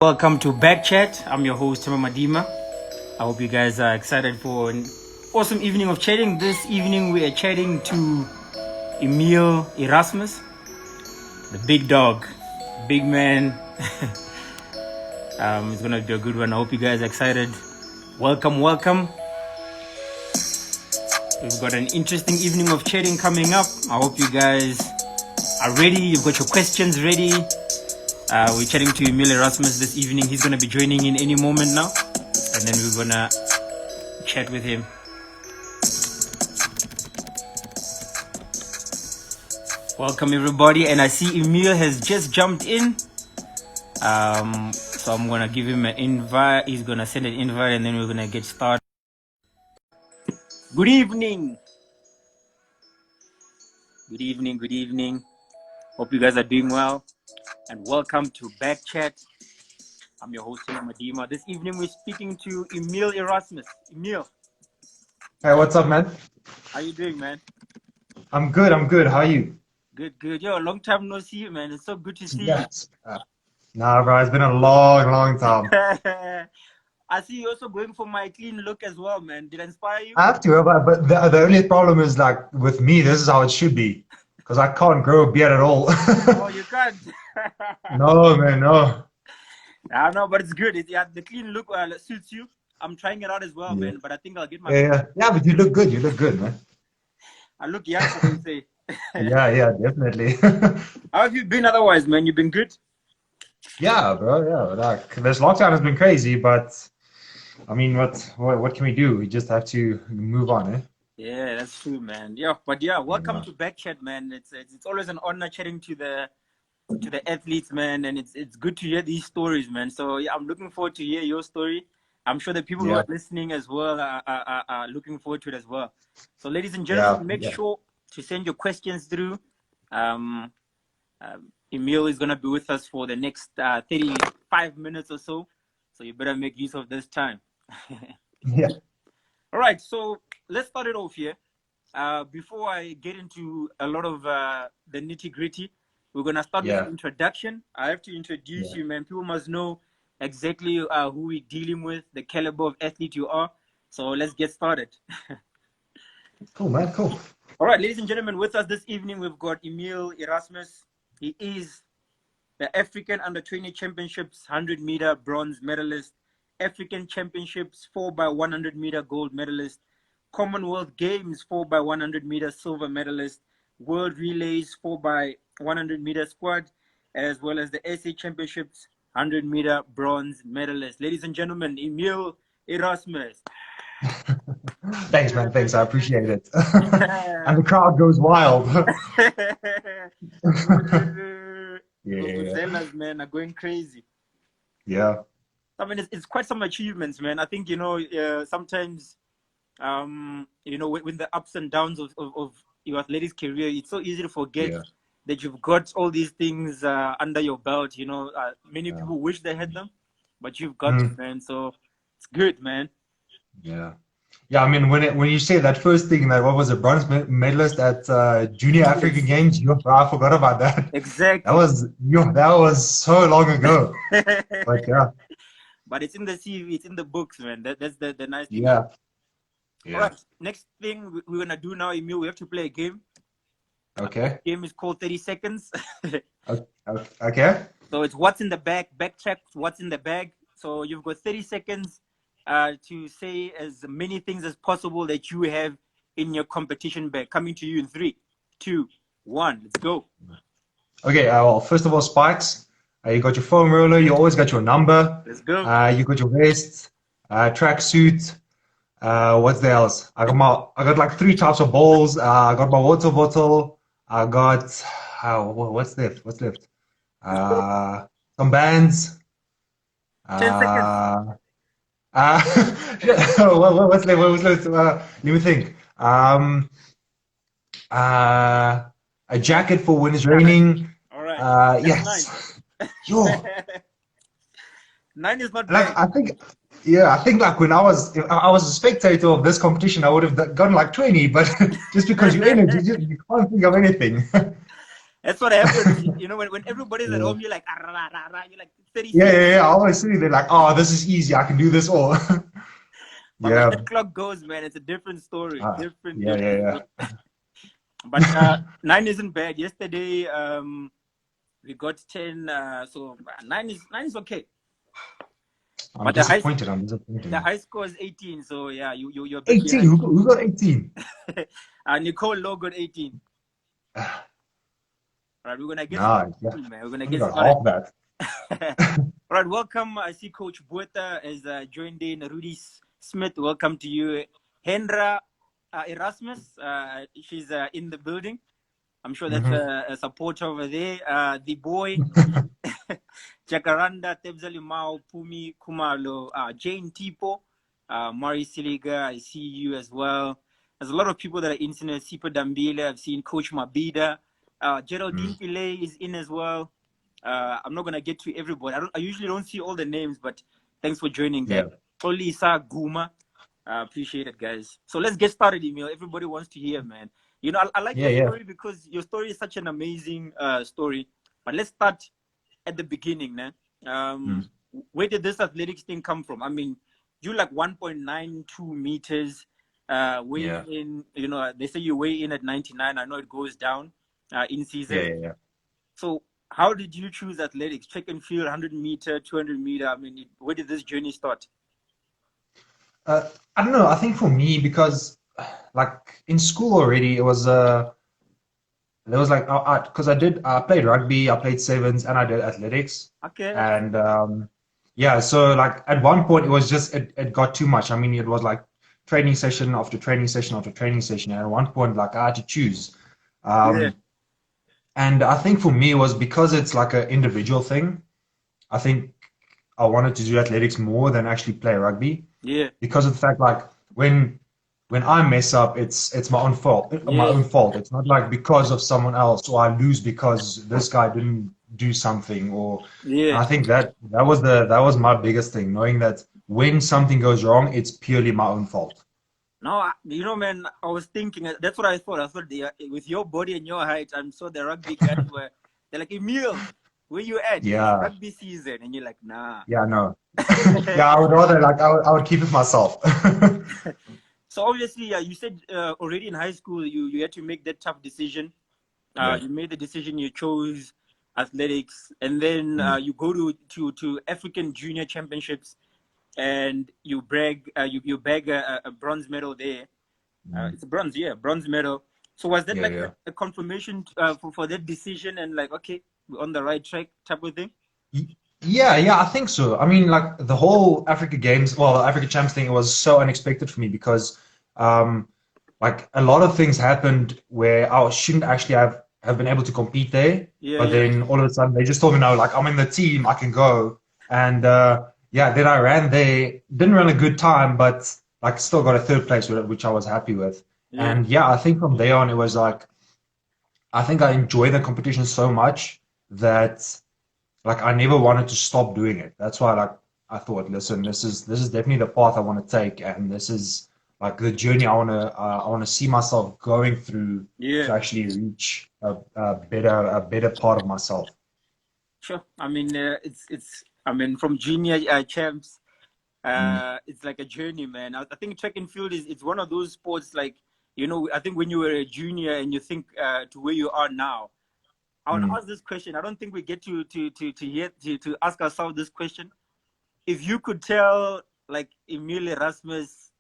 Welcome to BackChat. I'm your host, Tema Madima. I hope you guys are excited for an awesome evening of chatting. This evening we are chatting to Emile Erasmus, the big dog, big man. It's gonna be a good one. I hope you guys are excited. Welcome. We've got an interesting evening of chatting coming up. I hope you guys are ready. You've got your questions ready. We're chatting to Emile Erasmus this evening. He's going to be joining in any moment now. And then we're going to chat with him. Welcome, everybody. And I see Emile has just jumped in. So I'm going to give him an invite. He's going to send an invite and then we're going to get started. Good evening. Good evening. Hope you guys are doing well. And welcome to BackChat. I'm your host, Madima. This evening we're speaking to Emile Erasmus. Emile. Hey, what's up, man? How you doing, man? I'm good. How are you? Good. Yo, long time no see you, man. It's so good to see Yes. Nah, bro, it's been a long time. you. I see you also going for my clean look as well, man. Did I inspire you? I have to, but the only problem is, like, with me, this is how it should be. Because I can't grow a beard at all. Oh, you can't? No, man, no. I know, but it's good. The clean look suits you. I'm trying it out as well, man. But I think I'll get my... Yeah, but you look good, man. I look young, so they say. Yeah, definitely. How have you been otherwise, man? You been good? Yeah, bro, yeah. Like, this lockdown has been crazy, but I mean, what can we do? We just have to move on, eh? Yeah, that's true, man. Yeah, but yeah, welcome to BackChat, man. It's always an honor chatting to the athletes, man, and it's good to hear these stories, man. So yeah, I'm looking forward to hear your story. I'm sure the people who are listening as well are looking forward to it as well. So, ladies and gentlemen, make sure to send your questions through. Emile is gonna be with us for the next 35 minutes or so. So you better make use of this time. Yeah. All right, so let's start it off here. Before I get into a lot of the nitty-gritty, we're going to start with an introduction. I have to introduce you, man. People must know exactly who we're dealing with, the caliber of athlete you are. So let's get started. Cool, man, cool. All right, ladies and gentlemen, with us this evening, we've got Emile Erasmus. He is the African Under-20 Championships 100-meter bronze medalist, African Championships 4x100-meter gold medalist, Commonwealth Games 4x100-meter silver medalist, World Relays 4x100-meter squad, as well as the SA Championships 100-meter bronze medalist. Ladies and gentlemen, Emile Erasmus. Thanks, man. Thanks. I appreciate it. And the crowd goes wild. Those men are going crazy. Yeah. I mean, it's quite some achievements, man. I think, sometimes, when the ups and downs of your athletics career, it's so easy to forget that you've got all these things under your belt. Many people wish they had them, but you've got it, man. So it's good, man. Yeah. I mean, when you say that first thing, that what was a bronze medalist at Junior African Games, I forgot about that. Exactly. That was so long ago. But yeah. But it's in the CV, it's in the books, man. That's the nice thing. Yeah. All right. Next thing we're gonna do now, Emile, we have to play a game. Okay. The game is called 30 Seconds. Okay. So it's what's in the bag, backtrack, what's in the bag. So you've got 30 seconds to say as many things as possible that you have in your competition bag. Coming to you in 3, 2, 1. Let's go. Okay. Well, first of all, spikes. You got your foam roller. You always got your number. Let's go. You got your vest, track suit. What's the else? I got like 3 types of balls. I got my water bottle. I got what's left? Some bands. 10 seconds. What's left? Let me think. A jacket for when it's raining. All right. Yes. 9. 9 is not bad. I think like when I was a spectator of this competition, I would have gotten like 20, but just because you're in it, you can't think of anything. That's what happens. When everybody's at home, you're like, you're like, Yeah, 36. yeah, yeah. I always say they're like, oh, this is easy. I can do this all. But when Yeah. that clock goes, man, it's a different story. Different, Yeah, yeah, different yeah. story. But 9 isn't bad. Yesterday, we got 10. So 9 is okay. I'm But the disappointed. I'm disappointed. high score is 18. So yeah, you're a bit 18. behind. Who got 18? Nicole Lowe got 18. All right, we're gonna get Nah, started yeah. soon, man. We're gonna Only get got started. half that. All right, welcome. I see Coach Bueta has joined in. Rudy Smith, welcome to you. Hendra Erasmus, she's in the building. I'm sure that's a supporter over there. The boy, Jacaranda, Tebzali Mao, Pumi Kumalo, Jane Tipo, Mari Siliga, I see you as well. There's a lot of people that are in. Sipa Dambile, I've seen Coach Mabida. Geraldine Pillay is in as well. I'm not gonna get to everybody. I usually don't see all the names, but thanks for joining, guys. Yeah. Olisa Guma, appreciate it, guys. So let's get started, Emile. Everybody wants to hear, man. You know, I like Yeah, your yeah. story because your story is such an amazing story. But let's start at the beginning, man. Where did this athletics thing come from? I mean, you like 1.92 meters. Weigh Yeah. in, you know, they say you weigh in at 99. I know it goes down in season. Yeah, yeah, yeah. So how did you choose athletics? Track and field, 100 meter, 200 meter. I mean, where did this journey start? I don't know. I think for me, because like in school already, it was there was like because I played rugby, I played sevens, and I did athletics. Okay. And yeah, so like at one point it was just it got too much. I mean, it was like training session after training session after training session. And at one point, like I had to choose. Yeah. And I think for me it was because it's like an individual thing. I think I wanted to do athletics more than actually play rugby Yeah. because of the fact like when I mess up, it's my own fault. My Yeah. own fault. It's not like because of someone else or I lose because this guy didn't do something or. And Yeah. I think that was my biggest thing, knowing that when something goes wrong, it's purely my own fault. No, you know, man, I was thinking, that's what I thought. I thought with your body and your height, I'm sure the rugby guys were, they're like, Emile, where you at? It's Yeah, rugby season. And you're like, nah. yeah, no, yeah. I would rather like I would keep it myself. So obviously, you said already in high school, you had to make that tough decision. Yeah. You made the decision, you chose athletics, and then you go to African Junior Championships, and you bag a bronze medal there. It's a bronze, yeah, bronze medal. So was that Yeah, like yeah. a confirmation for that decision and like, okay, we're on the right track type of thing? Yeah, yeah, I think so. I mean, like the whole Africa Games, well, the Africa Champs thing was so unexpected for me because, um, like a lot of things happened where I shouldn't actually have been able to compete there. Yeah, But yeah, then all of a sudden they just told me, no, like I'm in the team, I can go. And yeah, then I ran there, didn't run a good time, but like still got a third place with it, which I was happy with. yeah. And yeah, I think from there on it was like I think I enjoyed the competition so much that like I never wanted to stop doing it. That's why like I thought, listen, this is definitely the path I want to take, and this is like the journey I want to see myself going through Yeah, to actually reach a better part of myself. sure. I mean, I mean, from junior champs, Mm, it's like a journey, man. I think track and field is it's one of those sports like, you know, I think when you were a junior and you think to where you are now, I want to mm. ask this question. I don't think we get to ask ourselves this question. If you could tell like Emile Erasmus,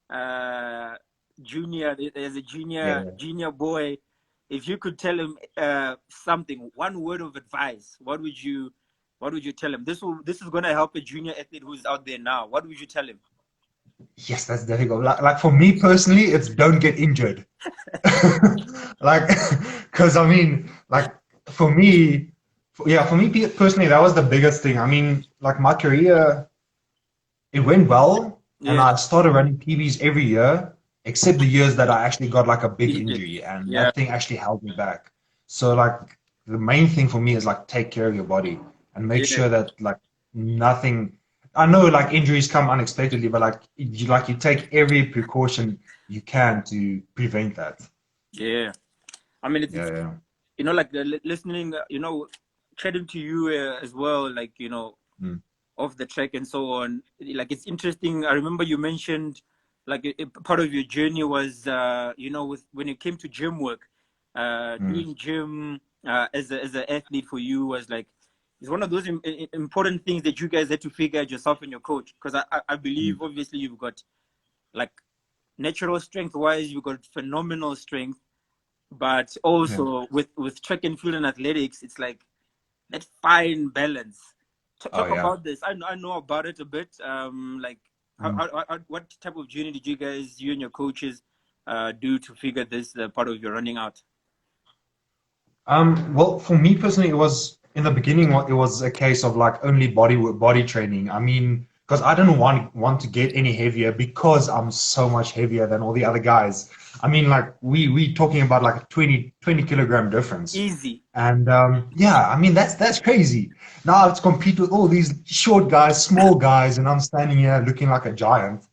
uh, junior, as a Yeah, junior boy, if you could tell him something, one word of advice, what would you tell him? This is gonna help a junior athlete who's out there now. What would you tell him? yes, that's difficult. Like for me personally, it's don't get injured. Like, because I mean, like for me, yeah, for me personally, that was the biggest thing. I mean, like my career, it went well, and Yeah, I started running PBs every year, except the years that I actually got like a big injured. injury, and Yeah, that thing actually held me back. So like the main thing for me is like take care of your body and make yeah, sure that like nothing. I know like injuries come unexpectedly, but like you take every precaution you can to prevent that. yeah. I mean, it's Yeah, you know, like listening, you know, chatting to you as well, like, you know, Mm. off the track and so on. Like, it's interesting. I remember you mentioned like part of your journey was when it came to gym work, Mm. doing gym as an athlete for you was like, it's one of those important things that you guys had to figure out yourself and your coach, because I Mm. believe obviously you've got like natural strength wise, you've got phenomenal strength, but Yeah. also with track and field and athletics, it's like that fine balance. Oh Talk yeah. about this. I know about it a bit. Like, Mm. what type of journey did you and your coaches, do to figure this part of your running out? Well, for me personally, it was in the beginning. It was a case of like only body training. I mean, because I didn't want to get any heavier because I'm so much heavier than all the other guys. I mean, like we talking about like a 20 kilogram difference, Easy. and yeah, I mean that's crazy. Now I have to compete with all these short guys, small guys, and I'm standing here looking like a giant.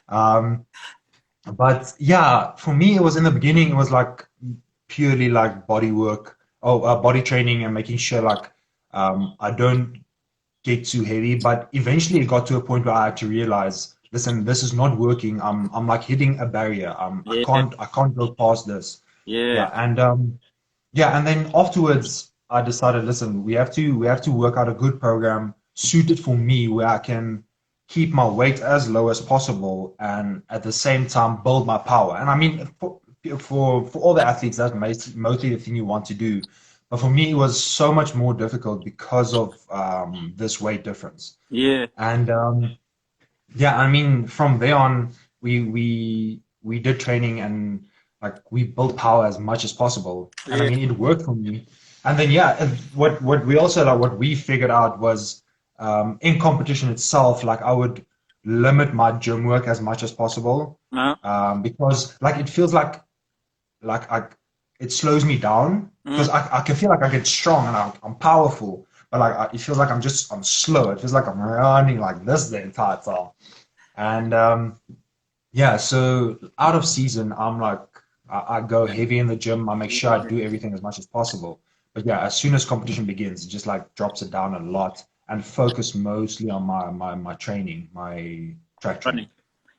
Um, but yeah, for me, it was in the beginning. It was like purely like body work, body training, and making sure like I don't get too heavy. But eventually, it got to a point where I had to realize, listen, this is not working. I'm like hitting a barrier. Yeah, I can't go past this. yeah, Yeah, and yeah, and then afterwards, I decided, listen, we have to work out a good program suited for me where I can keep my weight as low as possible and at the same time build my power. And I mean, for all the athletes, that's mostly the thing you want to do. But for me, it was so much more difficult because of this weight difference. yeah, And yeah, I mean, from there on, we did training and like we built power as much as possible. And I yeah. mean, it worked for me. And then yeah, and what we also like what we figured out was in competition itself, like I would limit my gym work as much as possible Uh, because like it feels like it slows me down mm, because I can feel like I get strong and I'm powerful, but like it feels like I'm slow. It feels like I'm running like this the entire time. And yeah, so out of season, I'm like, I go heavy in the gym. I make sure I yeah. do everything as much as possible. But yeah, as soon as competition begins, it just like drops it down a lot and focus mostly on my training, my track Running. training.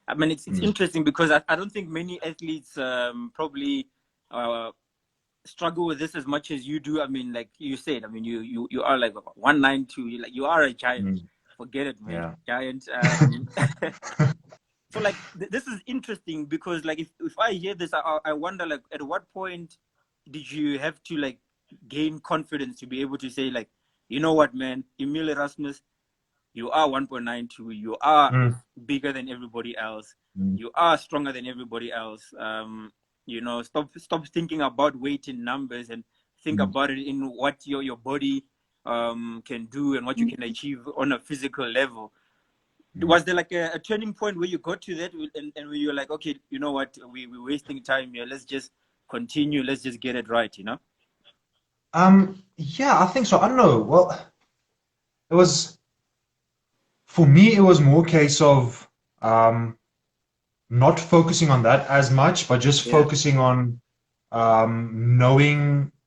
I mean, it's Mm, interesting because I don't think many athletes probably uh, struggle with this as much as you do. I mean, like you said, I mean, you are like 192. You are a giant. mm, Forget it, man. yeah. Giant. So like this is interesting because like if I hear this, I wonder like at what point did you have to like gain confidence to be able to say like, you know what, man, Emile Erasmus, you are 1.92. You are Mm, bigger than everybody else. mm, You are stronger than everybody else. Stop thinking about weight in numbers and think mm, about it in what your body can do and what you can achieve on a physical level. mm. Was there like a turning point where you got to that and where you're like, okay, you know what, we're wasting time here. Let's just continue. Let's just get it right, you know? Yeah, I think so. I don't know. Well, it was for me, it was more a case of um, not focusing on that as much, but just Yeah. focusing on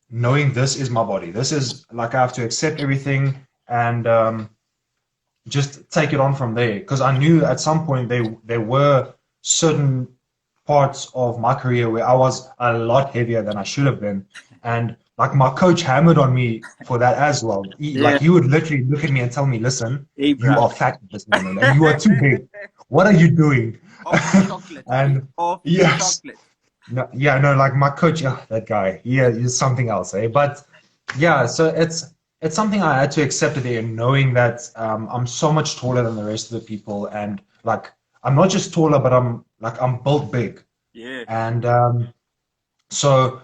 knowing this is my body. This is like I have to accept everything and just take it on from there. Because I knew at some point there were certain parts of my career where I was a lot heavier than I should have been, and like my coach hammered on me for that as well. Yeah. He would literally look at me and tell me, "Listen, Hey, you bruh. are fat at this moment, and you are too big. What are you doing?" Off the chocolate, okay? And Off the yes, chocolate. no, yeah, no, like my coach, that guy, he's something else, eh? But yeah, so it's something I had to accept it there, knowing that I'm so much taller than the rest of the people, and like I'm not just taller, but I'm built big, Yeah. and so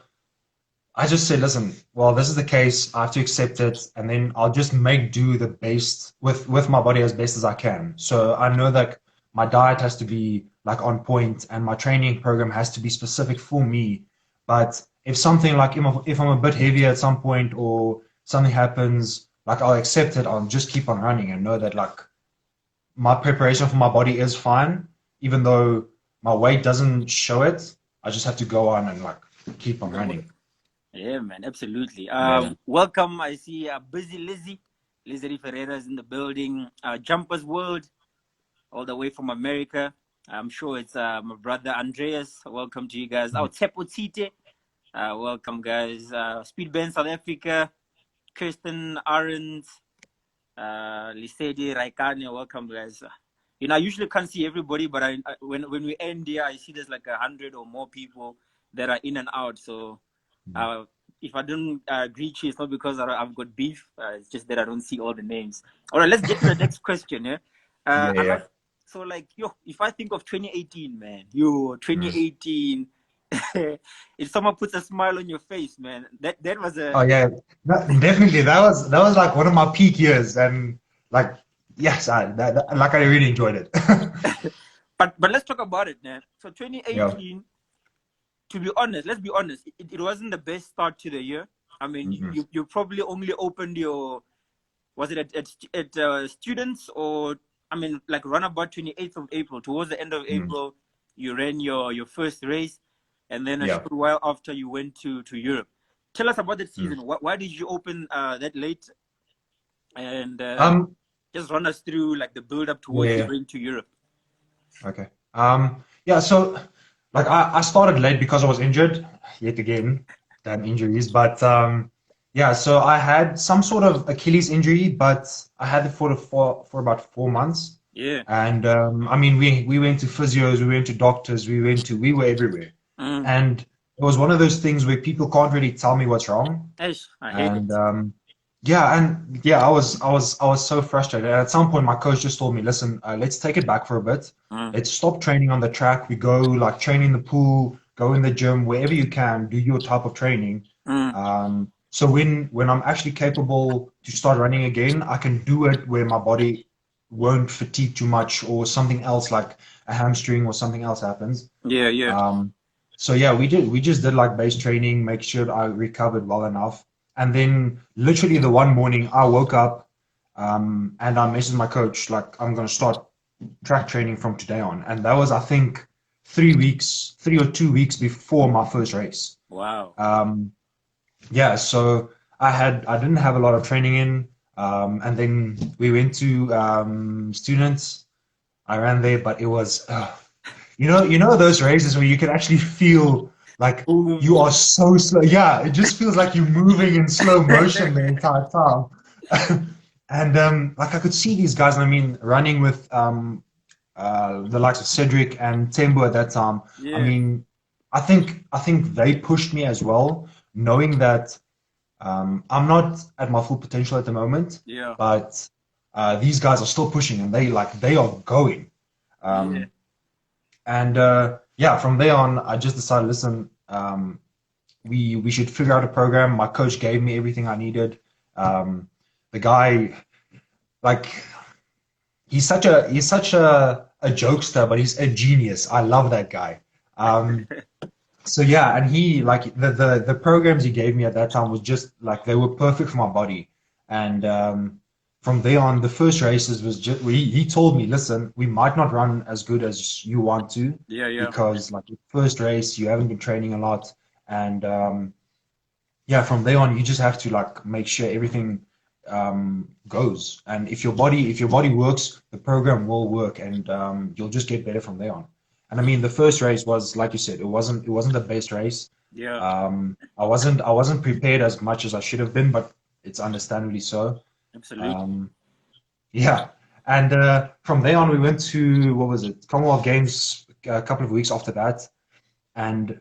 I just said, listen, well, this is the case. I have to accept it, and then I'll just make do the best with my body as best as I can. So I know that my diet has to be like on point, and my training program has to be specific for me. But if something like if I'm a bit heavier at some point or something happens, like I'll accept it. I'll just keep on running and know that like my preparation for my body is fine, even though my weight doesn't show it. I just have to go on and like keep on running. Yeah, man, absolutely. Yeah. Welcome. I see Busy Lizzie. Lizzie Ferreira is in the building. Jumpers World, all the way from America. I'm sure it's my brother Andreas. Welcome to you guys. Oh, Tepo Tite. Welcome, guys. Speedband South Africa. Kirsten Arendt. Lisedi Raikane. Welcome, guys. You know, I usually can't see everybody, but when we end here, I see there's like 100 or more people that are in and out. So if I don't greet you, it's not because I've got beef. It's just that I don't see all the names. All right, let's get to the next question. Yeah. So, like, if I think of 2018, man, 2018, if someone puts a smile on your face, man, that was a. Oh yeah, definitely. That was like one of my peak years, and like yes, I really enjoyed it. But let's talk about it, man. So 2018. Yeah. To be honest, let's be honest, it wasn't the best start to the year. I mean, you probably only opened your, was it at students, or, I mean, like run about 28th of April, towards the end of April, you ran your first race, and then a short while after you went to Europe. Tell us about that season. Why did you open that late? And just run us through like the build up towards you going to Europe. Okay. Yeah, so like I started late because I was injured, yet again, damn injuries. But yeah, so I had some sort of Achilles injury, but I had it for about 4 months. Yeah. And I mean, we went to physios, we went to doctors, we were everywhere. And it was one of those things where people can't really tell me what's wrong. I hate it. I was so frustrated. And at some point, my coach just told me, "Listen, let's take it back for a bit. Let's stop training on the track. We go like train in the pool, go in the gym, wherever you can, do your type of training. So when I'm actually capable to start running again, I can do it where my body won't fatigue too much, or something else like a hamstring or something else happens." So yeah, we just did like base training, make sure I recovered well enough. And then literally the one morning I woke up and I messaged my coach, like, I'm going to start track training from today on. And that was, I think, 3 or 2 weeks before my first race. Wow. Yeah, so I didn't have a lot of training in. And then we went to students. I ran there, but it was, you know those races where you can actually feel like you are so slow. Yeah, it just feels like you're moving in slow motion the entire time. And like I could see these guys, and I mean, running with the likes of Cedric and Tembo at that time. I mean, I think they pushed me as well, knowing that I'm not at my full potential at the moment. But these guys are still pushing, and they are going. And from there on, I just decided, listen, we should figure out a program. My coach gave me everything I needed. The guy, like, he's such a jokester, but he's a genius. I love that guy. So yeah, and he, like, the programs he gave me at that time was just like, they were perfect for my body. And from there on, the first races was just, he told me, listen, we might not run as good as you want to, because like your first race, you haven't been training a lot. And from there on, you just have to like make sure everything goes. And if your body works, the program will work, and you'll just get better from there on. And I mean, the first race was, like you said, it wasn't the best race. I wasn't prepared as much as I should have been, but it's understandably so. Absolutely. And from there on, we went to, what was it, Commonwealth Games a couple of weeks after that, and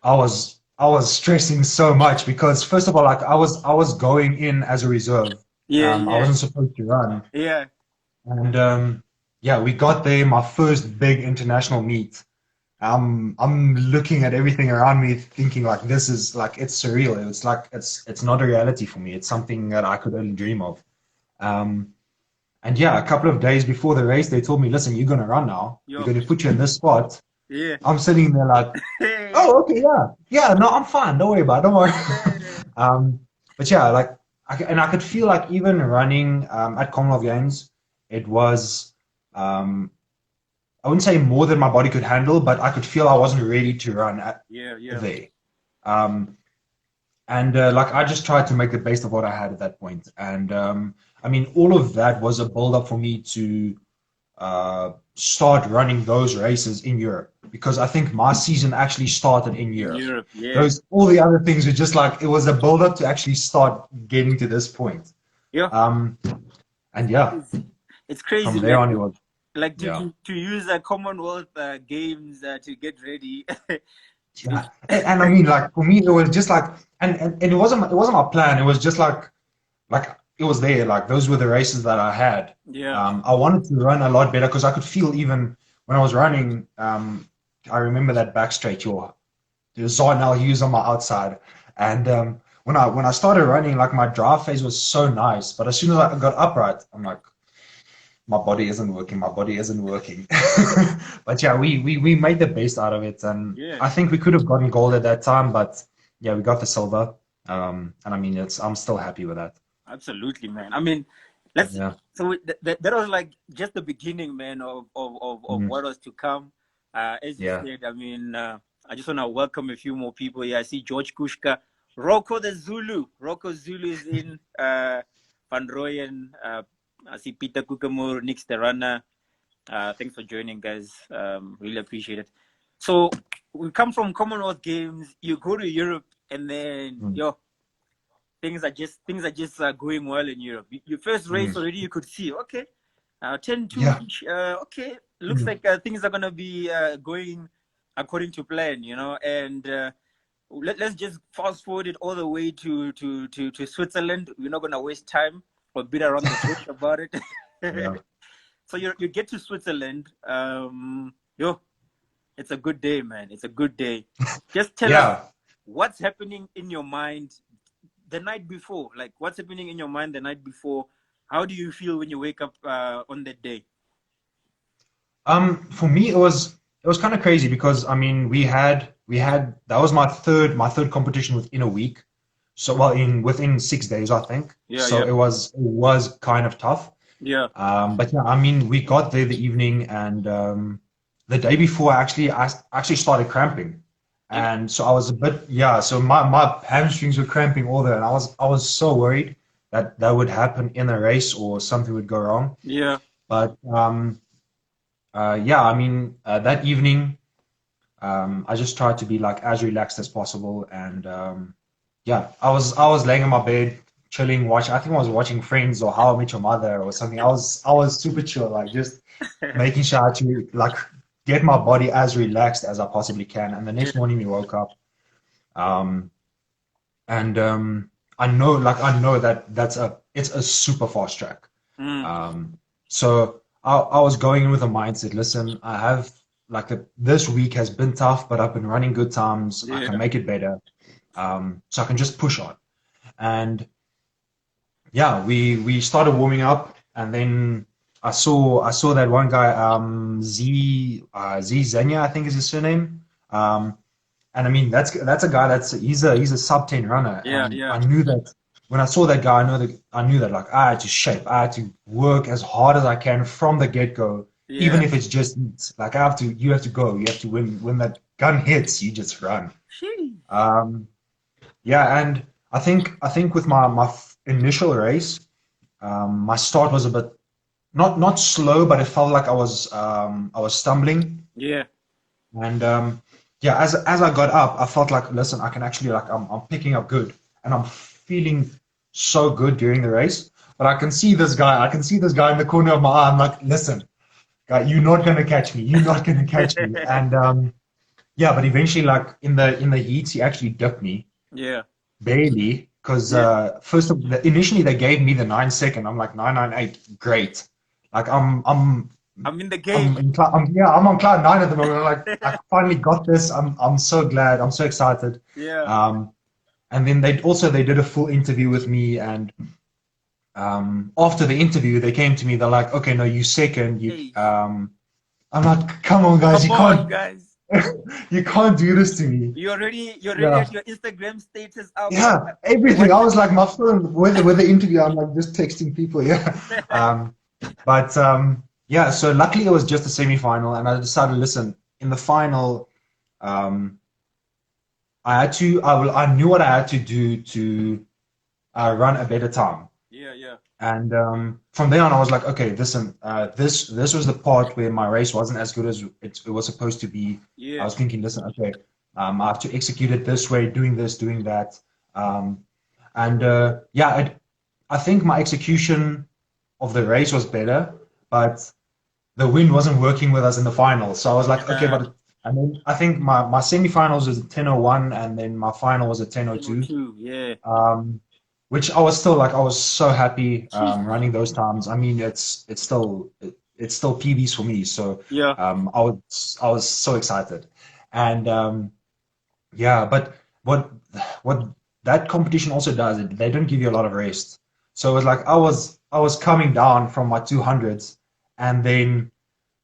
I was stressing so much because, first of all, like I was going in as a reserve. I wasn't supposed to run. And we got there, my first big international meet. I'm looking at everything around me, thinking like, this is like, it's surreal. It's like, it's not a reality for me. It's something that I could only dream of. And yeah, a couple of days before the race, they told me, listen, you're going to run now. We're going to put you in this spot. I'm sitting there like, oh, okay, yeah, no, I'm fine. Don't worry about it. Don't worry. But yeah, like, I could feel like even running at Commonwealth Games, it was, I wouldn't say more than my body could handle, but I could feel I wasn't ready to run there. And And like I just tried to make the best of what I had at that point. And I mean, all of that was a build up for me to start running those races in Europe, because I think my season actually started in In Europe. Europe, yeah. Those all the other things were just like it was a build up to actually start getting to this point. Yeah. Um, and yeah, It's crazy, from there on it man. was Like yeah. to use Commonwealth games to get ready. Yeah, and I mean, like for me, it was just like, and it wasn't my plan. It was just like it was there. Like those were the races that I had. Yeah. I wanted to run a lot better because I could feel even when I was running. I remember that back straight. There's Zarnell Hughes on my outside, and when I started running, like my drive phase was so nice. But as soon as I got upright, I'm like, my body isn't working. My body isn't working. But yeah, we made the best out of it, and Yeah. I think we could have gotten gold at that time, but yeah, we got the silver. And I mean, I'm still happy with that. Absolutely, man. I mean, let's. Yeah. So that was like just the beginning, man, of Mhm. what was to come. As you Yeah. said, I mean, I just want to welcome a few more people here. I see George Kushka, Rocco the Zulu. Rocco Zulu is in. Van Rooyen. I see Peter Kukamur, Nick Sterana. Thanks for joining, guys. Really appreciate it. So we come from Commonwealth Games. You go to Europe, and then Mm. things are just going well in Europe. Your first race Mm. already, you could see, okay, 10-2 Yeah. each. Okay, looks Mm. like things are gonna be going according to plan, And let's just fast forward it all the way to Switzerland. We're not gonna waste time or beat around the bush about it. Yeah. So you get to Switzerland. It's a good day, man. It's a good day. Just tell us Yeah. what's happening in your mind the night before. Like, what's happening in your mind the night before? How do you feel when you wake up on that day? For me, it was kind of crazy because I mean, we had that was my third competition within a week. So well, within 6 days, I think. Yeah, So yeah, it was kind of tough. yeah. But yeah, I mean, we got there the evening, and the day before, I actually started cramping, And and so I was a bit, yeah. So my hamstrings were cramping all there, and I was so worried that that would happen in a race or something would go wrong. yeah, But yeah, I mean, that evening, I just tried to be like as relaxed as possible, and yeah, I was laying in my bed, chilling, watching. I think I was watching Friends or How I Met Your Mother or something. I was super chill, like just making sure to like get my body as relaxed as I possibly can. And the next morning we woke up, um, and I know that it's a super fast track. mm, So I was going in with a mindset. Listen, I have this week has been tough, but I've been running good times. I can yeah, make it better. So I can just push on. And yeah, we started warming up, and then I saw that one guy, Z Zenya, I think is his surname. And I mean that's a guy he's a sub 10 runner, yeah, and yeah, I knew that when I saw that guy, I knew that like I had to shape, I had to work as hard as I can from the get go, yeah. even if it's just like you have to go, you have to when that gun hits, you just run. Sheesh. Um, yeah, and I think with my initial race, my start was a bit not slow, but it felt like I was stumbling. Yeah, And yeah, as I got up, I felt like, listen, I can actually like I'm picking up good, and I'm feeling so good during the race. But I can see this guy in the corner of my eye. I'm like, listen, guy, you're not gonna catch me. You're not gonna catch me. And yeah, but eventually, like in the heats, he actually dipped me. yeah, Barely, because yeah. initially they gave me the 9 second. I'm like 998, great. Like I'm in the game. I'm on cloud nine at the moment. I'm like I finally got this. I'm so glad. I'm so excited. Yeah. Um, and then they did a full interview with me, and after the interview they came to me. They're like, okay, no, you second. Hey, I'm like, come on, guys, come on, guys. you can't do this to me. You're already Yeah. at your Instagram status up. Yeah, everything. I was like, my phone with the interview. I'm like just texting people. Yeah, but yeah. So luckily, it was just a semi-final, and I decided, listen, in the final, um, I knew what I had to do to run a better time. Yeah, yeah, And from there on, I was like, okay, listen, this was the part where my race wasn't as good as it was supposed to be. I yeah. was thinking, listen, okay, I have to execute it this way, doing this, doing that. Um, and yeah, I think my execution of the race was better, but the wind wasn't working with us in the finals. So I was like, okay, Yeah. but and then I think my semifinals was a 10:01, and then my final was a 10:02. 10:02. Yeah. Um, which I was still like, I was so happy running those times. I mean, it's still PBs for me. So Yeah. I was so excited, and yeah, but what that competition also does, they don't give you a lot of rest. So it was like I was coming down from my 200s, and then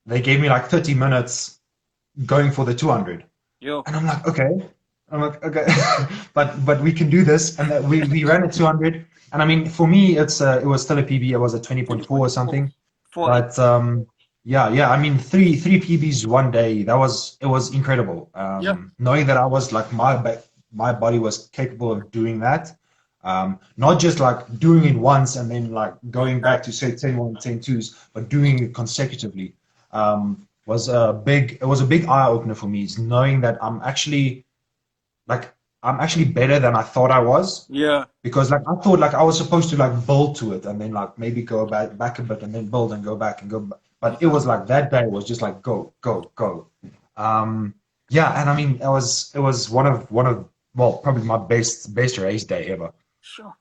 they gave me like 30 minutes going for the 200. Yo. And I'm like, okay. I'm like, okay, but we can do this. And that we ran at 200. And I mean, for me, it was still a PB. It was a 20.4 or 20.4. something. 4. But yeah. I mean, three PBs one day. It was incredible. Yeah. Knowing that I was like my body was capable of doing that. Not just like doing it once and then like going back to say 10-1, 10-2s, but doing it consecutively. It was a big eye opener for me. Is knowing that I'm actually better than I thought I was, Yeah. because like I thought like I was supposed to like build to it and then like maybe go back a bit and then build and go back and go back. But it was like that day was just like go go go. Um, yeah, and I mean it was one of well, probably my best race day ever. Sure.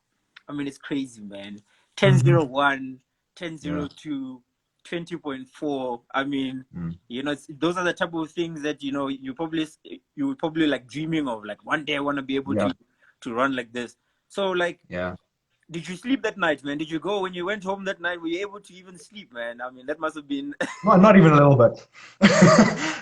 I mean, it's crazy, man. Hmm. 10:01, ten Yeah. zero two, 20.4. I mean, Mm. those are the type of things that you would probably like dreaming of. Like one day I want to be able Yeah. to run like this. So like, Yeah. did you sleep that night, man? Did you go when you went home that night? Were you able to even sleep, man? I mean, that must have been. Not even a little bit.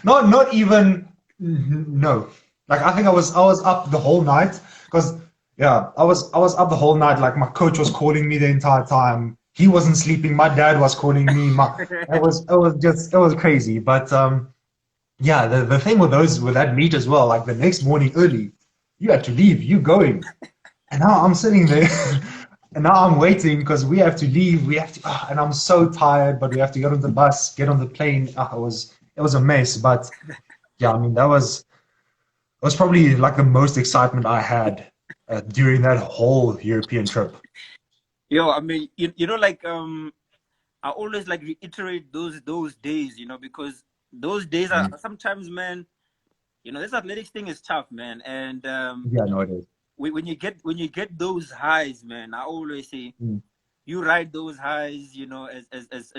Not even no. Like I think I was up the whole night because yeah, I was up the whole night. Like my coach was calling me the entire time. He wasn't sleeping. My dad was calling me. It was crazy. But yeah, the thing with that meet as well, like the next morning early, you had to leave. You going. And now I'm sitting there, and now I'm waiting because we have to leave. We have to, and I'm so tired, but we have to get on the bus, get on the plane. It was a mess, but yeah, I mean that was probably like the most excitement I had during that whole European trip. Yo, I mean, like I always like reiterate those days, because those days are Mm. sometimes, man. This athletics thing is tough, man. And Yeah, no, it is. when you get those highs, man, I always say Mm. you ride those highs,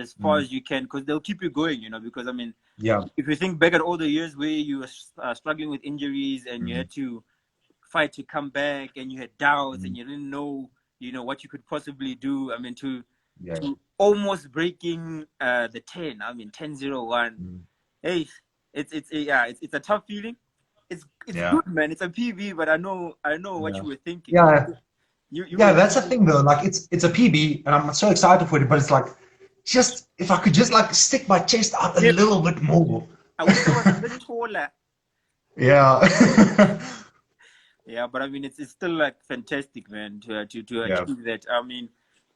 as far Mm. as you can, because they'll keep you going, because I mean, Yeah. if you think back at all the years where you were struggling with injuries and you Mm. had to fight to come back and you had doubts and Mm. you didn't know, what you could possibly do. I mean, Yeah. to almost breaking the 10. I mean, 10:01. Mm. Hey, it's a tough feeling. It's Yeah. good, man. It's a PB, but I know what Yeah. you were thinking. Yeah. You Yeah, were that's the thinking, thing though. Like it's a PB, and I'm so excited for it. But it's like, just if I could just like stick my chest out a yeah, little bit more. I wish I was a bit taller. Yeah. Yeah, but I mean, it's still like fantastic, man, to Yeah. achieve that. I mean,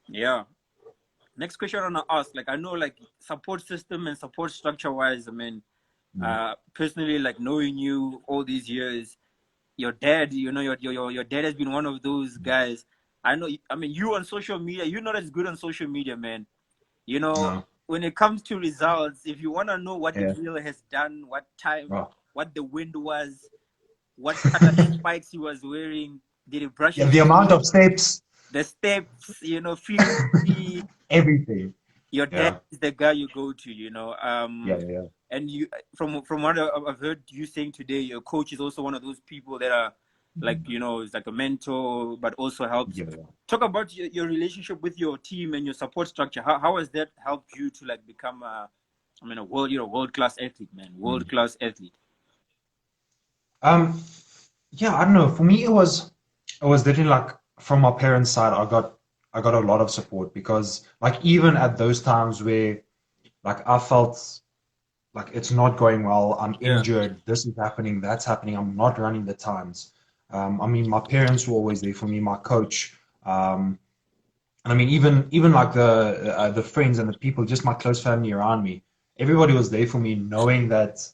yeah. Next question I want to ask, like I know, like support system and support structure wise, I mean, Mm. personally, like knowing you all these years, your dad, your dad has been one of those guys. I know. I mean, you on social media, you're not as good on social media, man. No. When it comes to results, if you want to know what Yeah. Emile has done, what time, Oh. what the wind was, what color spikes he was wearing, did he brush Yeah, his the amount teeth, of steps, the steps, frequency, everything. your dad Yeah. is the guy you go to, Yeah. Yeah. and you from what I've heard you saying today, your coach is also one of those people that are like, Mm. is like a mentor, but also helps. Yeah. Yeah. Talk about your relationship with your team and your support structure. How has that helped you to like become a world class athlete, man, Mm. world class athlete? Um. Yeah. I don't know. For me, it was definitely like from my parents' side. I got a lot of support because like even at those times where like I felt like it's not going well, I'm Yeah, injured, this is happening, that's happening, I'm not running the times. I mean, my parents were always there for me, my coach. And I mean, even like the friends and the people, just my close family around me, everybody was there for me, knowing that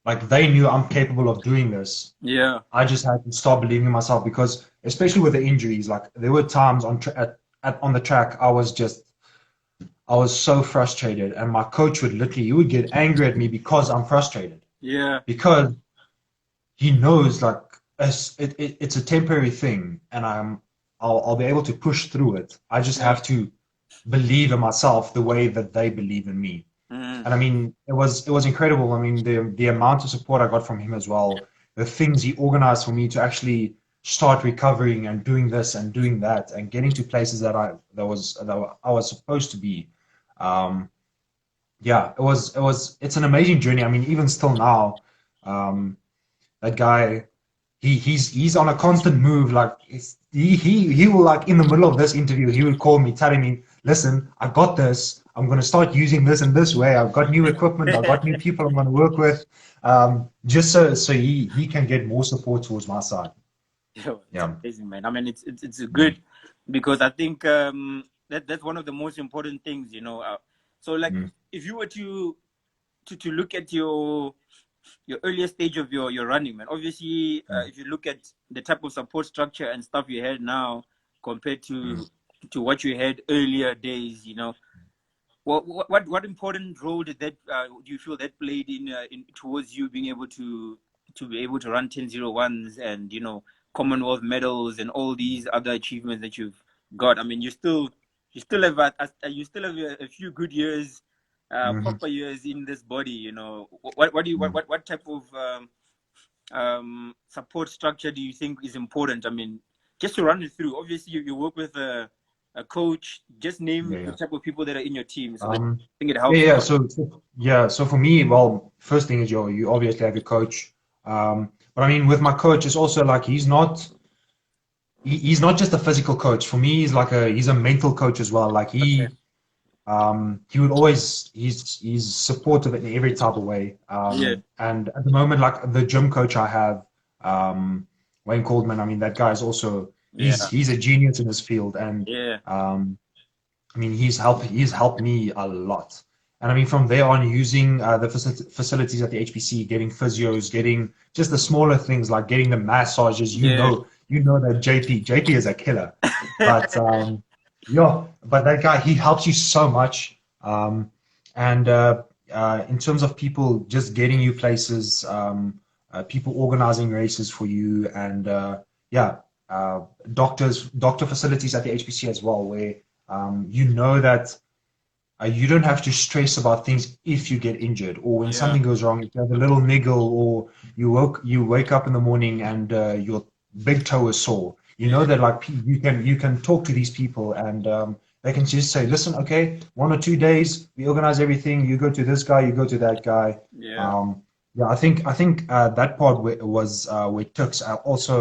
like they knew I'm capable of doing this. Yeah. I just had to start believing in myself because, especially with the injuries, like there were times on the track, I was so frustrated, and my coach would literally he would get angry at me because I'm frustrated Yeah. because he knows like it's a temporary thing, and I'll be able to push through it. I just Yeah. have to believe in myself the way that they believe in me. Mm. And I mean, it was incredible. I mean, the amount of support I got from him as well, the things he organized for me to actually start recovering and doing this and doing that and getting to places that I was supposed to be. Um, yeah, it's an amazing journey. I mean, even still now, um, that guy, he's on a constant move. Like he will like in the middle of this interview, he would call me telling me, "Listen, I got this. I'm going to start using this in this way. I've got new equipment. I've got new people I'm going to work with, just so he can get more support towards my side." Yo, it's Yeah. amazing, man. I mean, it's Mm, good because I think that's one of the most important things, you know. So like, mm, if you were to look at your earlier stage of your running, man. Obviously, mm, if you look at the type of support structure and stuff you had now compared mm. to what you had earlier days, you know, what important role did that do you feel that played in towards you being able to be able to run 10:01s and you know Commonwealth medals and all these other achievements that you've got? I mean, you still have a few good years, Mhm, proper years in this body. You know, what do you mm. what type of support structure do you think is important? I mean, just to run it through. Obviously, you work with a coach. Just name Yeah, the yeah. type of people that are in your team, so that I Um, think it yeah, helps. yeah. So for me, well, first thing is you obviously have your coach. But I mean, with my coach, it's also like he's not just a physical coach. For me, he's a mental coach as well. Like Okay. he would always he's supportive in every type of way. Yeah. And at the moment, like the gym coach I have, Wayne Coldman. I mean, that guy is also Yeah. he's a genius in his field, and Yeah. um, I mean, he's helped me a lot. And I mean, from there on, using the facilities at the HPC, getting physios, getting just the smaller things like getting the massages. Yeah. You know that JP is a killer, but yeah, but that guy he helps you so much. And in terms of people just getting you places, people organizing races for you, and yeah, doctor facilities at the HPC as well, where you know that you don't have to stress about things if you get injured or when Yeah. something goes wrong. If you have a little niggle or you wake up in the morning and your big toe is sore, you know Yeah. that like you can talk to these people and they can just say, listen, okay, 1 or 2 days, we organize everything. You go to this guy, you go to that guy. Yeah. Um, yeah, I think that part was where Tux also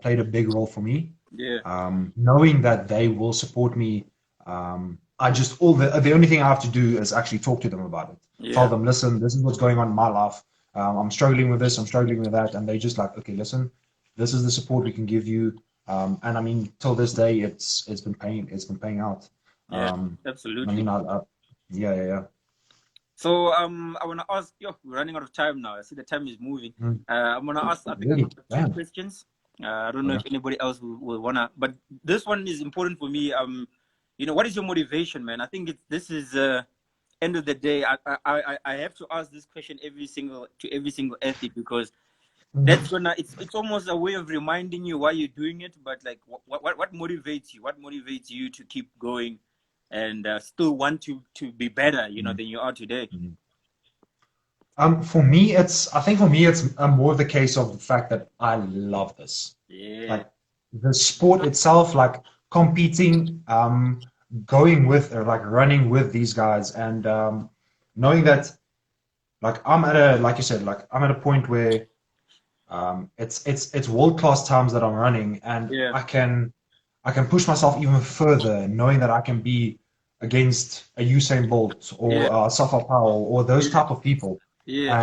played a big role for me, Yeah. knowing that they will support me. I just the only thing I have to do is actually talk to them about it. Tell Yeah. them, listen, this is what's going on in my life. I'm struggling with this. I'm struggling with that, and they just like, okay, listen, this is the support we can give you. And I mean, till this day, it's been paying out. Yeah. I Absolutely. mean, yeah, yeah, yeah. So I want to ask. Yo, we're running out of time now. I see the time is moving. Mm, I'm gonna ask. I think I really, got two damn. questions. I don't know Okay. if anybody else will wanna, but this one is important for me. You know, what is your motivation, man? I think this is end of the day. I have to ask this question every single athlete because that's Mhm. gonna it's almost a way of reminding you why you're doing it, but like what motivates you, what motivates you to keep going and still want to be better, you know, Mhm. than you are today. Mhm. I think for me, it's more of the case of the fact that I love this. Yeah. Like the sport itself, like competing, going with or like running with these guys, and knowing that like like you said, like I'm at a point where it's world class times that I'm running, and Yeah. I can push myself even further, knowing that I can be against a Usain Bolt Yeah. or Safa Powell or those Yeah. type of people, Yeah.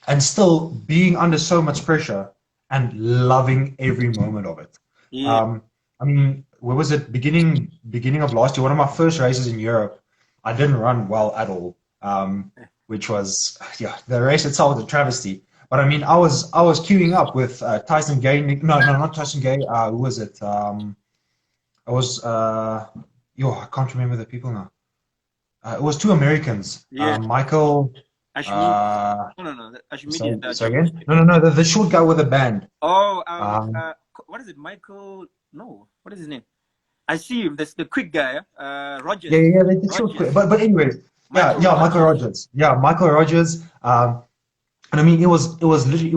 and still being under so much pressure and loving every moment of it. Yeah. I mean, where was it? Beginning of last year, one of my first races in Europe, I didn't run well at all, which was, yeah, the race itself was a travesty. But I mean, I was queuing up with Tyson Gay. No, no, not Tyson Gay. Who was it? I was I can't remember the people now. It was two Americans, Yeah. Michael. Ashmi. Uh, No. Ashmi is so Japanese. again? No, no, no. The short guy with the band. Oh, Um, what is it? Michael? No, what is his name? I see him. That's the quick guy. yeah, Rogers. yeah, yeah. They short quick. Rogers. But anyways, yeah, Michael yeah. Michael Rogers. Rogers. Yeah, Michael Rogers. And I mean, it was literally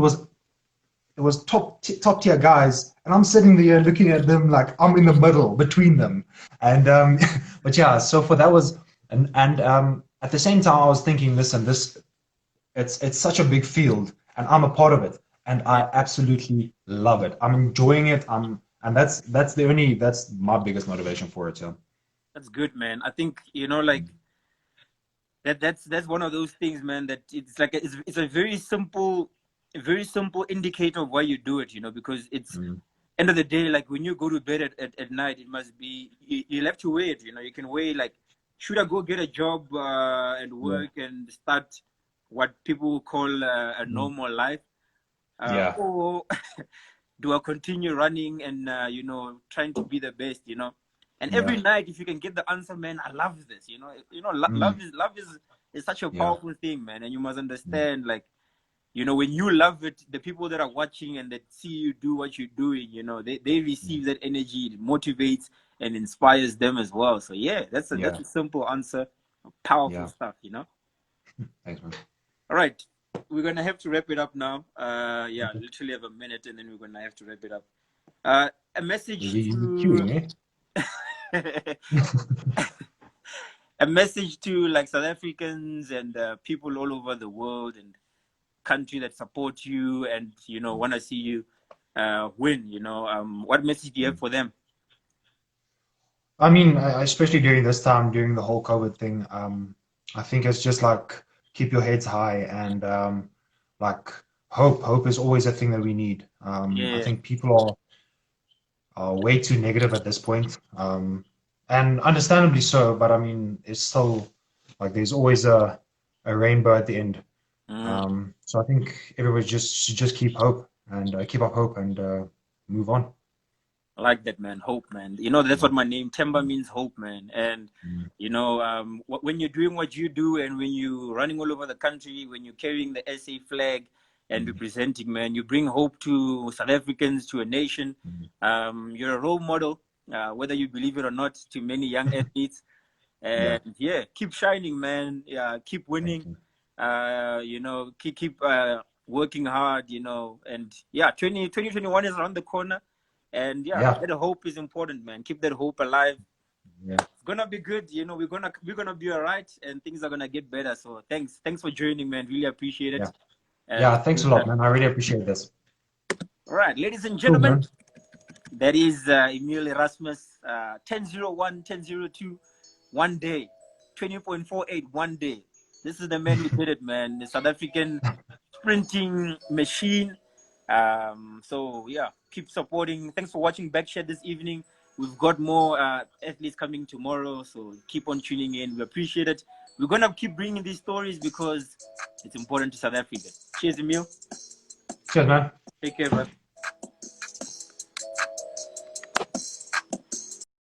it was top tier guys, and I'm sitting there looking at them like I'm in the middle between them, and but yeah. So for that was and at the same time I was thinking, listen, it's such a big field, and I'm a part of it, and Yeah, I absolutely love it. I'm enjoying it. And that's my biggest motivation for it. So that's good, man. I think like that's one of those things, man. That it's like it's a very simple indicator of why you do it. Because it's mm, end of the day, like when you go to bed at night, it must be you have to weigh it. You can weigh like, should I go get a job and yeah, work and start what people call a mm, normal life, yeah, or do I continue running and trying to be the best? And every yeah, night, if you can get the answer, man, I love this. mm, Love is such a yeah, powerful thing, man. And you must mm, understand, like, when you love it, the people that are watching and that see you do what you're doing, they mm, receive that energy. It motivates and inspires them as well. So yeah, that's a yeah, that's a simple answer. Powerful yeah. stuff. Thanks, man. All right, we're gonna have to wrap it up now. Yeah, Okay. literally have a minute, and then we're gonna have to wrap it up. A message You're to queuing, a message to like South Africans and people all over the world and country that support you and want to see you win. What message do you eh? have for them? I mean, especially during this time, during the whole COVID thing, I think it's just like keep your heads high and like hope. Hope is always a thing that we need. I Yeah, think people are way too negative at this point, and understandably so. But I mean, it's still like there's always a rainbow at the end. mm, So I think everybody should just keep hope and keep up hope and move on. I like that, man. Hope, man. That's what my name Temba means, hope, man. And Mm, when you're doing what you do and when you're running all over the country, when you're carrying the SA flag and mm, representing, man, you bring hope to South Africans, to a nation. mm. You're a role model, whether you believe it or not, to many young athletes. Yeah, And yeah, keep shining, man. Yeah, keep thank winning. you. Keep working hard. And yeah, 2021 is around the corner. And yeah, Yeah, that hope is important, man. Keep that hope alive. yeah. It's gonna be good. We're gonna be all right, and things are gonna get better. So thanks for joining, man. Really appreciate Yeah. it. Yeah, And thanks a lot, man. I really appreciate this. all right, ladies and Cool, gentlemen, man. that is Emile Erasmus, 10:01, 10:02, one day, 20.48, one day. This is the man who did it, man. The South African sprinting machine. So yeah, keep supporting. Thanks for watching BackChat this evening. We've got more athletes coming tomorrow, so keep on tuning in. We appreciate it. We're gonna keep bringing these stories because it's important to South Africa. Cheers, Emile. Cheers, man. Take care, bro.